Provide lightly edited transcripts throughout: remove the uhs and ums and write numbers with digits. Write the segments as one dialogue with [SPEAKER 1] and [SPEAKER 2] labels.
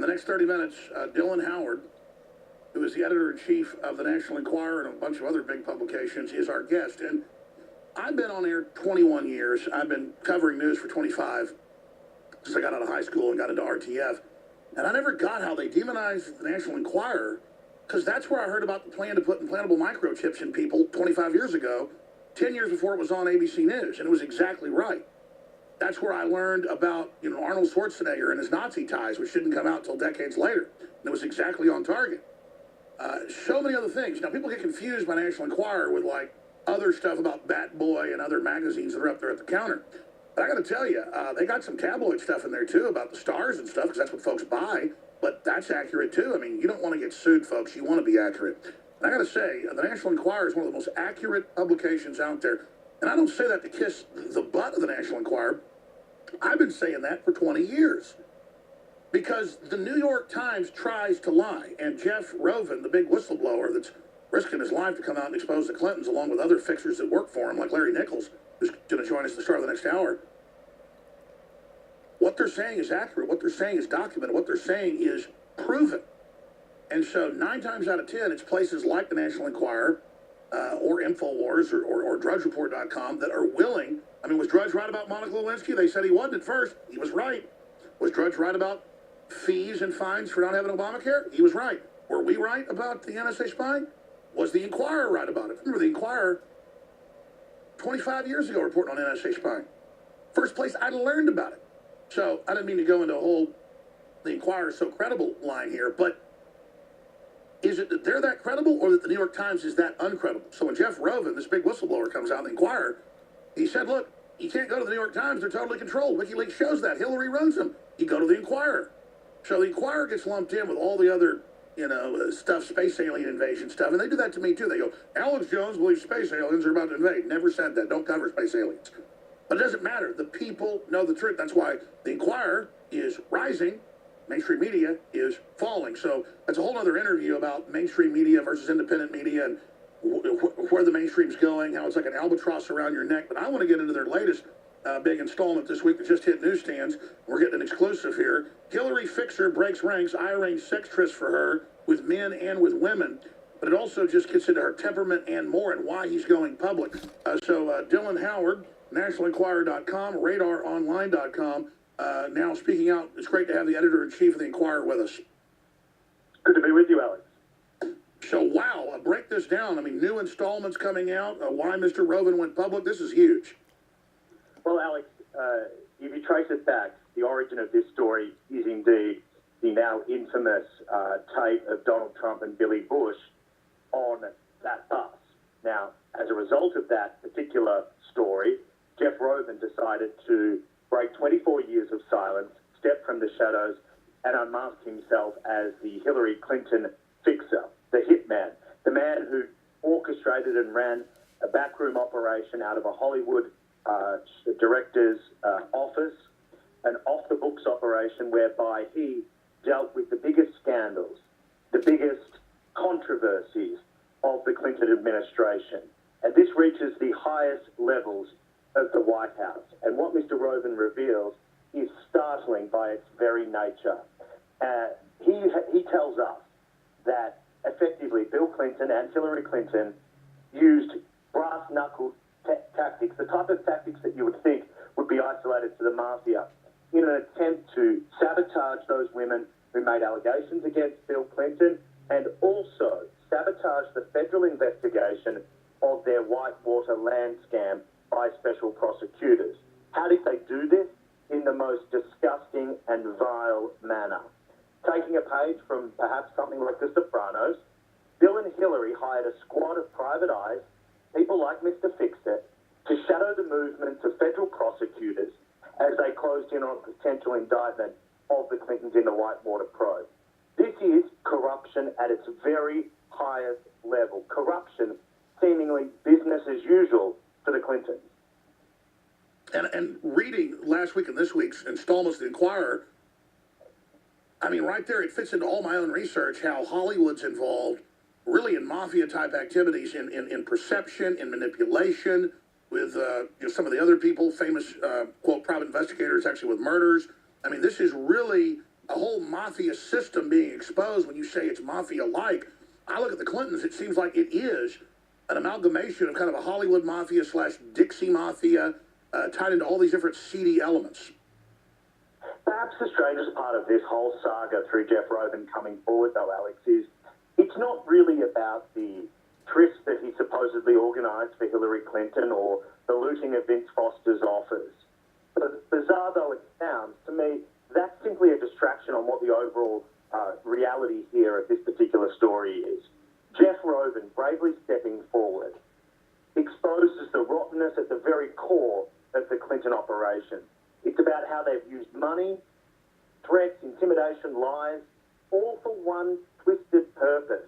[SPEAKER 1] next 30 minutes, Dylan Howard, who is the editor-in-chief of the National Enquirer and a bunch of other big publications, is our guest. And I've been on air 21 years. I've been covering news for 25 since I got out of high school and got into RTF. And I never got how they demonized the National Enquirer, because that's where I heard about the plan to put implantable microchips in people 25 years ago, 10 years before it was on ABC News. And it was exactly right. That's where I learned about, Arnold Schwarzenegger and his Nazi ties, which didn't come out until decades later. And it was exactly on target. So many other things. Now, people get confused by National Enquirer with, other stuff about Bat Boy and other magazines that are up there at the counter. But I got to tell you, they got some tabloid stuff in there, too, about the stars and stuff, because that's what folks buy. But that's accurate, too. I mean, you don't want to get sued, folks. You want to be accurate. And I got to say, the National Enquirer is one of the most accurate publications out there. And I don't say that to kiss the butt of the National Enquirer. I've been saying that for 20 years. Because the New York Times tries to lie. And Jeff Rovin, the big whistleblower that's risking his life to come out and expose the Clintons, along with other fixers that work for him, like Larry Nichols, who's going to join us at the start of the next hour. What they're saying is accurate. What they're saying is documented. What they're saying is proven. And so 9 times out of 10, it's places like the National Enquirer or Infowars or DrudgeReport.com that are willing. I mean, was Drudge right about Monica Lewinsky? They said he wasn't at first. He was right. Was Drudge right about fees and fines for not having Obamacare? He was right. Were we right about the NSA spying? Was the Enquirer right about it? Remember, the Enquirer, 25 years ago, reporting on NSA spying. First place I learned about it. So I didn't mean to go into a whole the Enquirer is so credible line here, but is it that they're that credible or that the New York Times is that uncredible? So when Jeff Rovin, this big whistleblower, comes out in the Enquirer, he said, look, you can't go to the New York Times. They're totally controlled. WikiLeaks shows that. Hillary runs them. You go to the Enquirer. So the Enquirer gets lumped in with all the other, stuff, space alien invasion stuff. And they do that to me, too. They go, Alex Jones believes space aliens are about to invade. Never said that. Don't cover space aliens. But it doesn't matter. The people know the truth. That's why the Enquirer is rising. Mainstream media is falling. So that's a whole other interview about mainstream media versus independent media and where the mainstream's going, how it's like an albatross around your neck. But I want to get into their latest big installment this week that just hit newsstands. We're getting an exclusive here. Hillary Fixer breaks ranks. I arranged sex trysts for her with men and with women. But it also just gets into her temperament and more and why he's going public. So Dylan Howard, NationalEnquirer.com, RadarOnline.com. Now speaking out, it's great to have the editor-in-chief of the Enquirer with us.
[SPEAKER 2] Good to be with you, Alex.
[SPEAKER 1] So, wow, break this down. I mean, new installments coming out, why Mr. Rovin went public. This is huge.
[SPEAKER 2] Well, Alex, if you trace it back, the origin of this story is indeed the now infamous tape of Donald Trump and Billy Bush on that bus. Now, as a result of that particular story, Jeff Rovin decided to break 24 years of silence, step from the shadows, and unmask himself as the Hillary Clinton fixer, the hitman, the man who orchestrated and ran a backroom operation out of a Hollywood director's office, an off-the-books operation whereby he dealt with the biggest scandals, the biggest controversies of the Clinton administration. And this reaches the highest levels of the White House. And what Mr. Rovin reveals is startling by its very nature. He tells us that effectively Bill Clinton and Hillary Clinton used brass-knuckle tactics, the type of tactics that you would think would be isolated to the mafia, in an attempt to sabotage those women who made allegations against Bill Clinton and also sabotage the federal investigation of their Whitewater land scam by special prosecutors. How did they do this? In the most disgusting and vile manner. Taking a page from perhaps something like The Sopranos, Bill and Hillary hired a squad of private eyes, people like Mr. Fix-It, to shadow the movements of federal prosecutors as they closed in on a potential indictment of the Clintons in the Whitewater probe. This is corruption at its very highest level. Corruption, seemingly business as usual for the Clintons.
[SPEAKER 1] And reading last week and this week's installments of the Enquirer, I mean, right there, it fits into all my own research how Hollywood's involved really in mafia-type activities, in perception, in manipulation, with some of the other people, famous, quote, private investigators, actually with murders. I mean, this is really a whole mafia system being exposed when you say it's mafia-like. I look at the Clintons, it seems like it is an amalgamation of kind of a Hollywood mafia slash Dixie mafia tied into all these different seedy elements.
[SPEAKER 2] Perhaps the strangest part of this whole saga through Jeff Rovin coming forward, though, Alex, is it's not really about the tryst that he supposedly organised for Hillary Clinton or the looting of Vince Foster's office. But bizarre though it sounds, to me, that's simply a distraction on what the overall reality here of this particular story is. Jeff Rovin bravely stepping forward exposes the rottenness at the very core of the Clinton operation. It's about how they've used money, threats, intimidation, lies, all for one twisted purpose,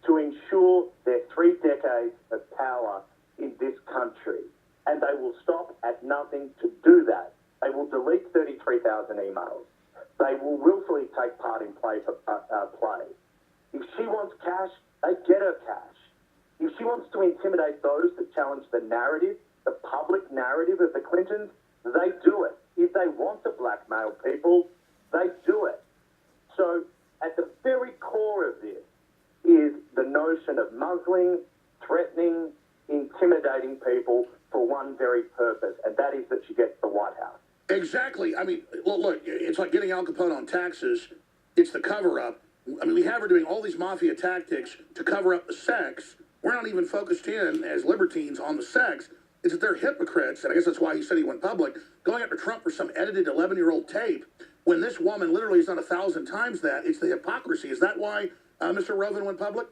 [SPEAKER 2] to ensure their 3 decades of power in this country. And they will stop at nothing to do that. They will delete 33,000 emails. They will willfully take part in play for play. If she wants cash, they get her cash. If she wants to intimidate those that challenge the narrative, the public narrative of the Clintons, they do it. If they want to blackmail people, they do it. So at the very core of this is the notion of muzzling, threatening, intimidating people for one very purpose, and that is that she gets the White House.
[SPEAKER 1] Exactly. I mean, look, it's like getting Al Capone on taxes. It's the cover-up. I mean, we have her doing all these mafia tactics to cover up the sex. We're not even focused in as libertines on the sex. It's that they're hypocrites, and I guess that's why he said he went public, going after Trump for some edited 11-year-old tape, when this woman literally has done 1,000 times that. It's the hypocrisy. Is that why Mr. Rovin went public?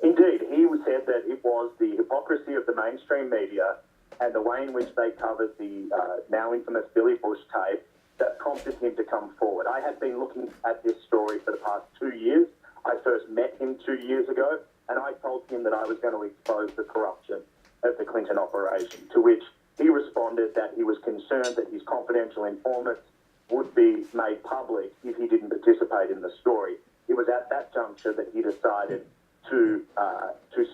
[SPEAKER 2] Indeed. He said that it was the hypocrisy of the mainstream media and the way in which they covered the now infamous Billy Bush tape that prompted him to come forward. I had been looking at this story for the past 2 years. I first met him 2 years ago, and I told him that I was going to expose the corruption of the Clinton operation, to which he responded that he was concerned that his confidential informants would be made public if he didn't participate in the story. It was at that juncture that he decided to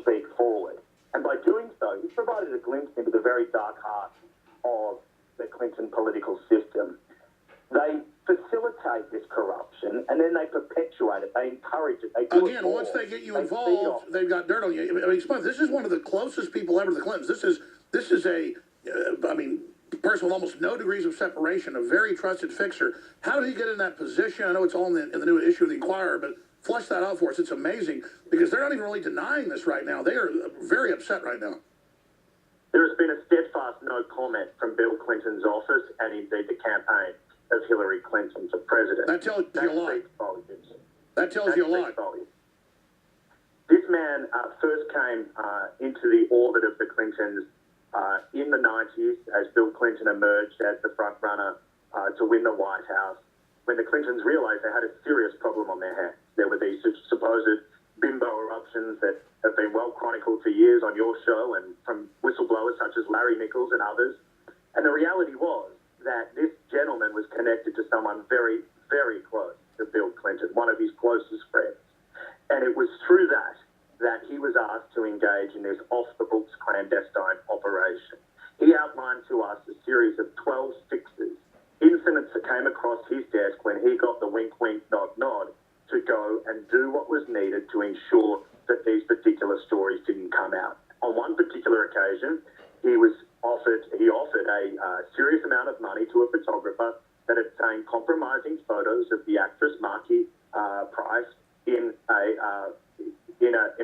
[SPEAKER 2] speak forward. And by doing so, he provided a glimpse into the very dark heart of the Clinton political system. They facilitate this corruption, and then they perpetuate it. They encourage it. They do
[SPEAKER 1] Again,
[SPEAKER 2] it
[SPEAKER 1] once they get you involved, they've got dirt on you. I mean, this is one of the closest people ever to the Clintons. This is a, person with almost no degrees of separation, a very trusted fixer. How did he get in that position? I know it's all in the new issue of the Enquirer, but flesh that out for us. It's amazing because they're not even really denying this right now. They are very upset right now.
[SPEAKER 2] There has been a steadfast no comment from Bill Clinton's office and indeed the campaign of Hillary Clinton for president.
[SPEAKER 1] That tells you a lot. That tells you a lot.
[SPEAKER 2] This man first came into the orbit of the Clintons in the 90s as Bill Clinton emerged as the front runner to win the White House, when the Clintons realized they had a serious problem on their hands. There were these supposed bimbo eruptions that have been well chronicled for years on your show and from whistleblowers such as Larry Nichols and others. And the reality was that this gentleman was connected to someone very, very close to Bill Clinton, one of his closest friends. And it was through that he was asked to engage in this off-the-books clandestine operation. He outlined to us a series of 12 fixes, incidents that came across his desk when he got the wink, wink, nod, nod to go and do what was needed to ensure that these particular stories didn't come out. On one particular occasion, he offered a serious amount of money to a photographer that obtained compromising photos of the actress Marky Price in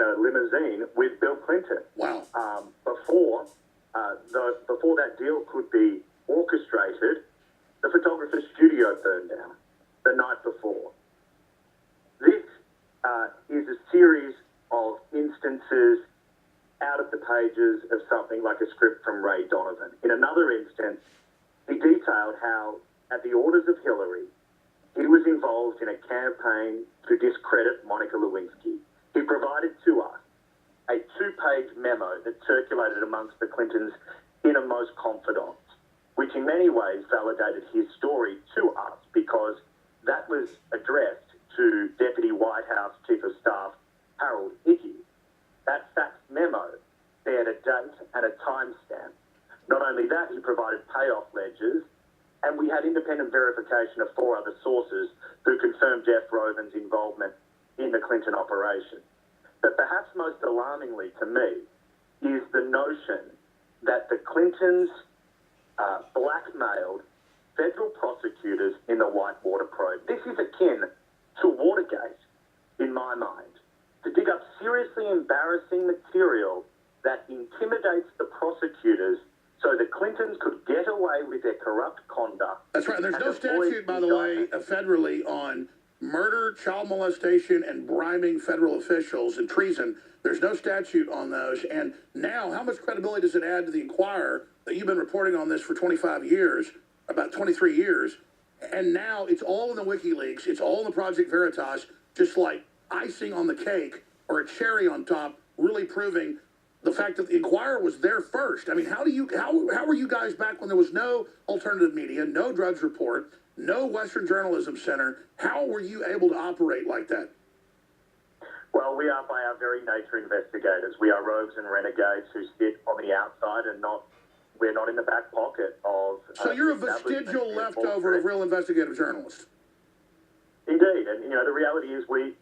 [SPEAKER 2] a limousine with Bill Clinton.
[SPEAKER 1] Wow.
[SPEAKER 2] Before that deal could be orchestrated, the photographer's studio burned down the night before. This is a series of instances out of the pages of something like a script from Ray Donovan. In another instance, he detailed how, at the orders of Hillary, he was involved in a campaign to discredit Monica Lewinsky. He provided to us a 2-page memo that circulated amongst the Clintons' innermost confidants, which in many ways validated his story to us because that was addressed to Deputy White House Chief of Staff Harold Ickes. That fax memo beared a date and a timestamp. Not only that, he provided payoff ledgers And we had independent verification of 4 other sources who confirmed Jeff Rovin's involvement in the Clinton operation. But perhaps most alarmingly to me is the notion that the Clintons blackmailed federal prosecutors in the Whitewater probe. This is akin to Watergate, in my mind, to dig up seriously embarrassing material that intimidates the prosecutors so the Clintons could get away with their corrupt conduct.
[SPEAKER 1] That's right. There's no statute, by the way, federally on murder, child molestation, and bribing federal officials and treason. There's no statute on those. And now, how much credibility does it add to the Enquirer that you've been reporting on this for 25 years, about 23 years, and now it's all in the WikiLeaks, it's all in the Project Veritas, just like icing on the cake or a cherry on top, really proving the fact that the Enquirer was there first. I mean, how were you guys back when there was no alternative media, no Drudge Report, no Western Journalism Center? How were you able to operate like that?
[SPEAKER 2] Well, we are by our very nature investigators. We are rogues and renegades who sit on the outside and we're not in the back pocket of...
[SPEAKER 1] So you're a vestigial leftover of real investigative journalists.
[SPEAKER 2] Indeed. And, the reality is we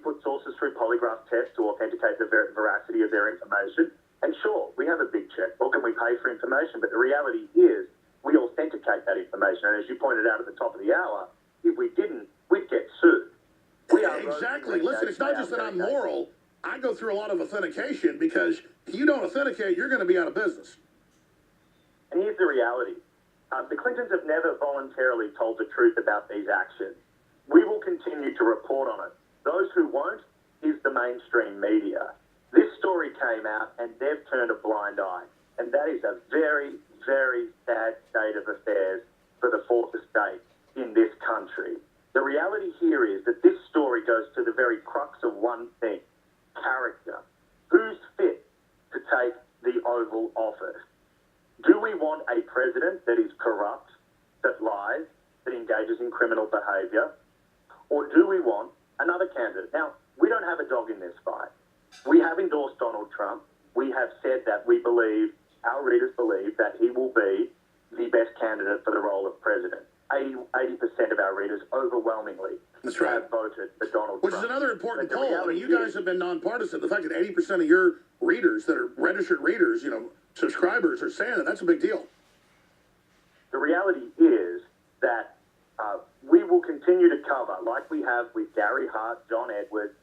[SPEAKER 2] put sources through polygraph tests to authenticate the veracity of their information. And sure, we have a big checkbook and we pay for information, but the reality is we authenticate that information. And as you pointed out at the top of the hour, if we didn't, we'd get sued.
[SPEAKER 1] Exactly. Listen, it's not just that I'm moral. I go through a lot of authentication because if you don't authenticate, you're going to be out of business.
[SPEAKER 2] And here's the reality. The Clintons have never voluntarily told the truth about these actions. We will continue to report on it. Those who won't is the mainstream media. This story came out and they've turned a blind eye. And that is a very, very sad state of affairs for the fourth estate in this country. The reality here is that this story goes to the very crux of one thing: character. Who's fit to take the Oval Office? Do we want a president that is corrupt, that lies, that engages in criminal behaviour? Or do we want another candidate? Now, we don't have a dog in this fight. We have endorsed Donald Trump. We have said that we believe, our readers believe, that he will be the best candidate for the role of president. 80% of our readers overwhelmingly have voted for Donald Trump.
[SPEAKER 1] Which is another important poll. I mean, you guys have been nonpartisan. The fact that 80% of your readers that are registered readers, subscribers are saying that's a big deal.
[SPEAKER 2] The reality is that we will continue to cover, like we have with Gary Hart, John Edwards,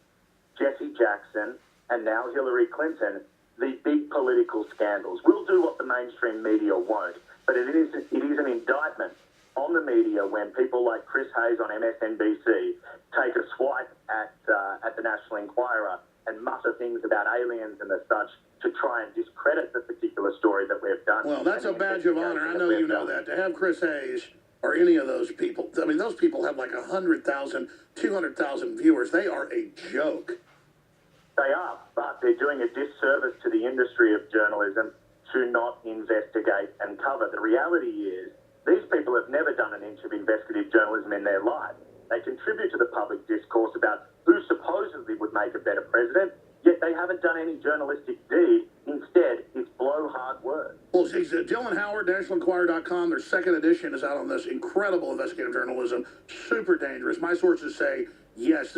[SPEAKER 2] Jesse Jackson, and now Hillary Clinton, the big political scandals. We'll do what the mainstream media won't, but it is an indictment on the media when people like Chris Hayes on MSNBC take a swipe at the National Enquirer and mutter things about aliens and the such to try and discredit the particular story that we've done.
[SPEAKER 1] Well, that's a badge of honor. I know you know that. To have Chris Hayes or any of those people, I mean, those people have like 100,000, 200,000 viewers. They are a joke.
[SPEAKER 2] They are, but they're doing a disservice to the industry of journalism to not investigate and cover. The reality is these people have never done an inch of investigative journalism in their life. They contribute to the public discourse about who supposedly would make a better president, yet they haven't done any journalistic deed. Instead, it's blowhard work.
[SPEAKER 1] Well, Dylan Howard, NationalEnquirer.com, their second edition is out on this incredible investigative journalism, super dangerous. My sources say, yes,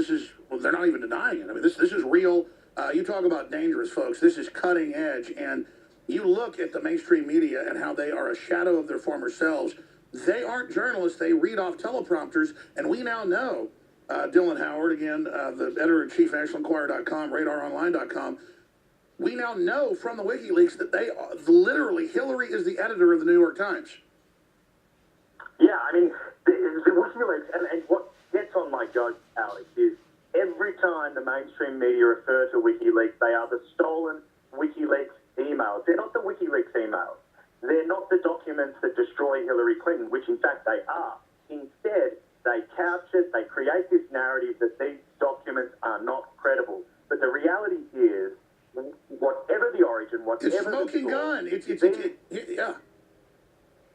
[SPEAKER 1] they're not even denying it. I mean, this is real. You talk about dangerous, folks. This is cutting edge. And you look at the mainstream media and how they are a shadow of their former selves. They aren't journalists. They read off teleprompters. And we now know, Dylan Howard, again, the editor-in-chief of NationalEnquirer.com, RadarOnline.com, we now know from the WikiLeaks that they are, literally, Hillary is the editor of the New York Times.
[SPEAKER 2] Yeah, I mean, the WikiLeaks, and what gets on my goat, Alex, is every time the mainstream media refer to WikiLeaks, they are the stolen WikiLeaks emails. They're not the WikiLeaks emails. They're not the documents that destroy Hillary Clinton, which in fact they are. Instead, they couch it, they create this narrative that these documents are not credible. But the reality is, whatever the origin, whatever
[SPEAKER 1] it's smoking
[SPEAKER 2] the
[SPEAKER 1] gun. Yeah.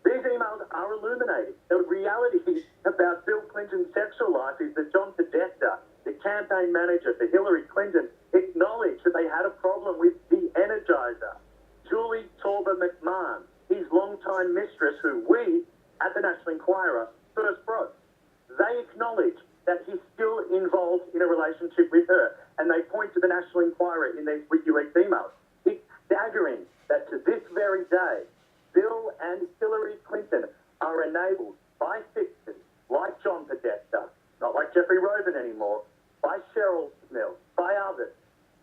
[SPEAKER 2] These emails are illuminating. The reality about Bill Clinton's sexual life is that John Podesta, the campaign manager for Hillary Clinton, acknowledged that they had a problem with the Energizer. Julie Torber McMahon, his longtime mistress, who we at the National involved in a relationship with her. And they point to the National Enquirer in these WikiLeaks emails. It's staggering that to this very day, Bill and Hillary Clinton are enabled by fixers like John Podesta, not like Jeffrey Rovin anymore, by Cheryl Smith, by others.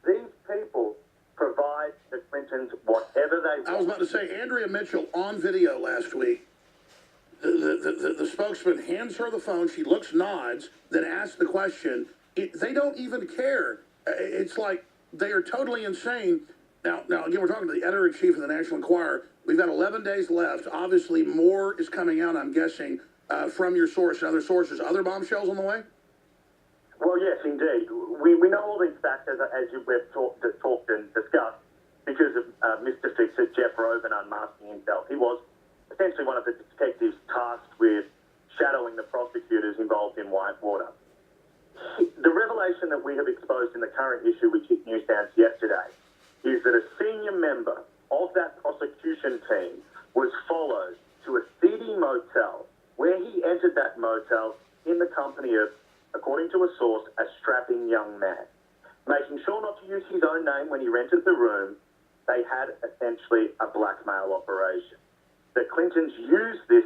[SPEAKER 2] These people provide the Clintons whatever they want.
[SPEAKER 1] I was about to say, Andrea Mitchell on video last week, the spokesman hands her the phone, she looks, nods, then asks the question. They don't even care. It's like they are totally insane. Now, again, we're talking to the editor-in-chief of the National Enquirer. We've got 11 days left. Obviously, more is coming out, I'm guessing, from your source and other sources. Other bombshells on the way?
[SPEAKER 2] Well, yes, indeed. We know all these facts, as we've talked and discussed, because of Mr. Fixer, Jeff Rovin, unmasking himself. He was essentially one of the detectives tasked with shadowing the prosecutors involved in Whitewater. The revelation that we have exposed in the current issue, which hit newsstands yesterday, is that a senior member of that prosecution team was followed to a seedy motel where he entered that motel in the company of, according to a source, a strapping young man. Making sure not to use his own name when he rented the room, they had essentially a blackmail operation. The Clintons used this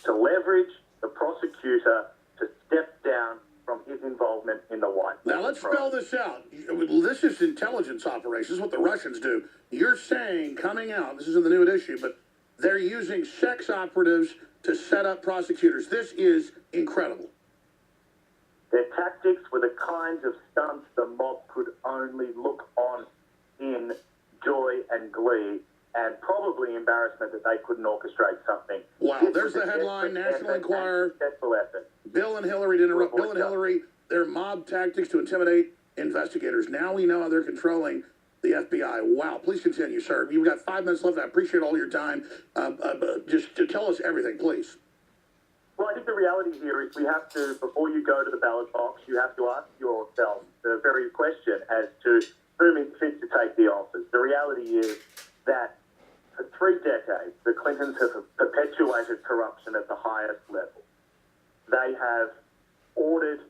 [SPEAKER 2] to leverage the prosecutor to step down from his involvement in the White House.
[SPEAKER 1] Now, let's spell this out. This is intelligence operations. This is what the Russians do. You're saying, coming out, this is in the new issue, but they're using sex operatives to set up prosecutors. This is incredible.
[SPEAKER 2] Their tactics were the kinds of stunts the mob could only look on in joy and glee, and probably embarrassment that they couldn't orchestrate something.
[SPEAKER 1] Wow, there's the headline, National Enquirer.
[SPEAKER 2] Successful effort.
[SPEAKER 1] Bill and Hillary, to interrupt, Bill and Hillary, their mob tactics to intimidate investigators. Now we know how they're controlling the FBI. Wow, please continue, sir. You've got 5 minutes left. I appreciate all your time. Just to tell us everything, please.
[SPEAKER 2] Well, I think the reality here is we have to, before you go to the ballot box, you have to ask yourself the very question as to whom is fit to take the office. The reality is that for 3 decades, the Clintons have perpetuated corruption at the highest level. They have ordered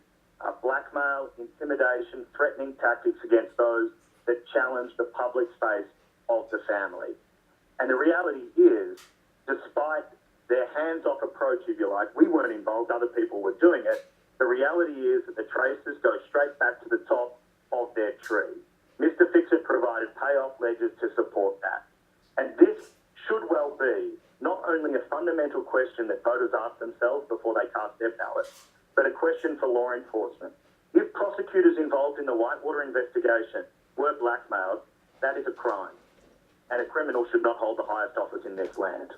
[SPEAKER 2] blackmail, intimidation, threatening tactics against those that challenge the public space of the family. And the reality is, despite their hands-off approach, if you like, we weren't involved, other people were doing it. The reality is that the traces go straight back to the top of their tree. Mr. Fixit provided payoff ledgers to support that. And this should well be not only a fundamental question that voters ask themselves before they cast their ballot, but a question for law enforcement. If prosecutors involved in the Whitewater investigation were blackmailed, that is a crime. And a criminal should not hold the highest office in this land.